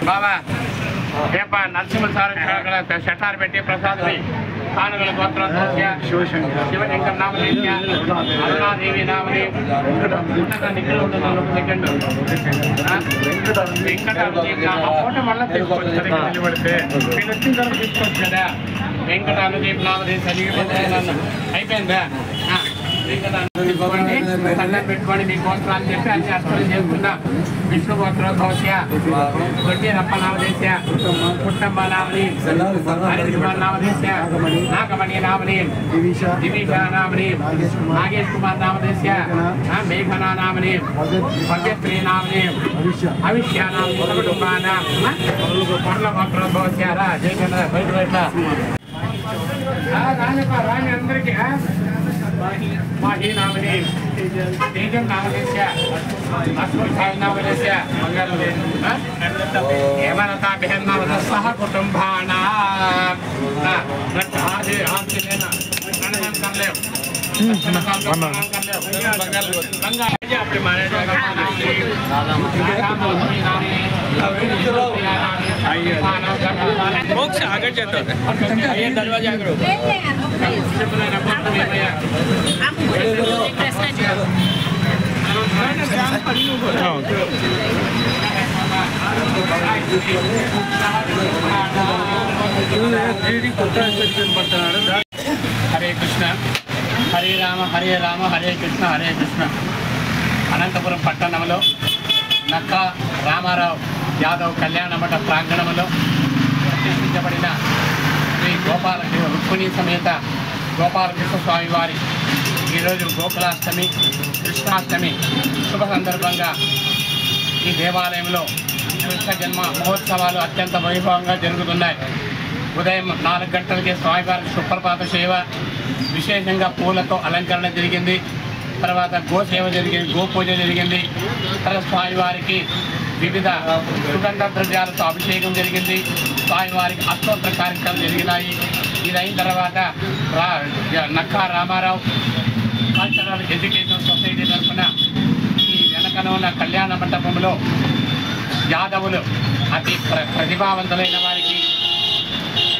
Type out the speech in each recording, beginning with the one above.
బాబా రేప నరసింహ సార్ షటార్ పెట్టి ప్రసాద్ కానుగల గోత్రం శివశంకర్ నామదేశ్య అరుణాదేవి నామని ఫోటో మళ్ళీ తీసుకోవచ్చు నిలబడితే మీరు వచ్చిన తర్వాత తీసుకోవచ్చు కదా. వెంకట అనుదీప్ నామదేశ్ అయిపోయిందా? కళ్ళని పెట్టుకొని మీ గోత్రాలు చెప్పి అన్ని అర్థం చేసుకున్నా. విష్ణు గోత్రోద్భవస్య దొడ్డి రప్ప నామదేశ్య కుటుంబ నామని హరికుమార్ నామదేశ్య నాగమణి నామని దివీష నామని నాగేష్ కుమార్ నామదేశ్య మేఘనా నామని భవ్యశ్రీ నామని అవిష్య నామని కుటుంబాన పొరల గోత్రోద్భవస్య రా జయకన్న బయట రాని అందరికీ माही नामनी तेजम नामदेश्य अस्मृताय नामदेश्य हेमलता बहन नामद सह कुटुंबाना आज आंचलेना प्रणयन कर ले अपने माने मोक्ष आगे जाता है ये दरवाजा करो हरे कृष्ण हरे राम हरे कृष्ण అనంతపురం పట్టణంలో నక్కా రామారావు యాదవ్ కళ్యాణ మండప ప్రాంగణంలో ప్రతిష్ఠించబడిన శ్రీ గోపాల రుక్మిణి సమేత గోపాలకృష్ణ స్వామి వారి ఈరోజు గోకులాష్టమి కృష్ణాష్టమి శుభ సందర్భంగా ఈ దేవాలయంలో కృష్ణ జన్మ మహోత్సవాలు అత్యంత వైభవంగా జరుగుతున్నాయి. ఉదయం 4 గంటలకే స్వామివారికి సుప్రభాత సేవ, విశేషంగా పూలతో అలంకరణ జరిగింది. తర్వాత గోసేవ జరిగింది, గోపూజ జరిగింది. తర్వాత స్వామివారికి వివిధ సుగంధ ద్రవ్యాలతో అభిషేకం జరిగింది. స్వామివారికి అష్టోత్తర కార్యక్రమాలు జరిగినాయి. ఇది అయిన తర్వాత Nakka Ramarao cultural education society తరఫున ఈ వెనకన ఉన్న కళ్యాణ మండపంలో యాదవులు అతి ప్రతిభావంతులైన వారికి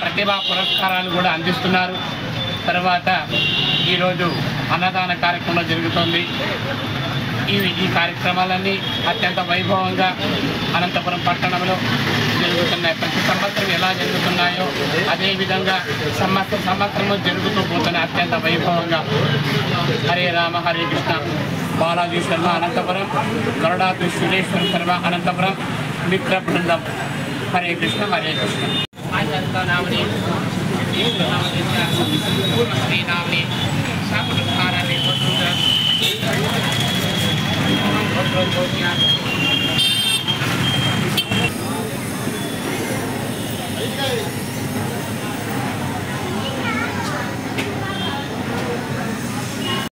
ప్రతిభా పురస్కారాలు కూడా అందిస్తున్నారు. తర్వాత ఈరోజు అన్నదాన కార్యక్రమం జరుగుతుంది. ఈ కార్యక్రమాలన్నీ అత్యంత వైభవంగా అనంతపురం పట్టణంలో జరుగుతున్నాయి. ప్రతి సంవత్సరం ఎలా జరుగుతున్నాయో అదేవిధంగా సంవత్సరము జరుగుతూ పోతున్నాయి అత్యంత వైభవంగా. హరే రామ హరే కృష్ణ బాలాజీ శర్మ అనంతపురం, గరుడాద్రి సురేశ్వర శర్మ అనంతపురం, మిత్ర బృందం. హరే కృష్ణ హరే కృష్ణ. నామని పూర్వశ్రీ నామని సాపుటారాన్ని Okay.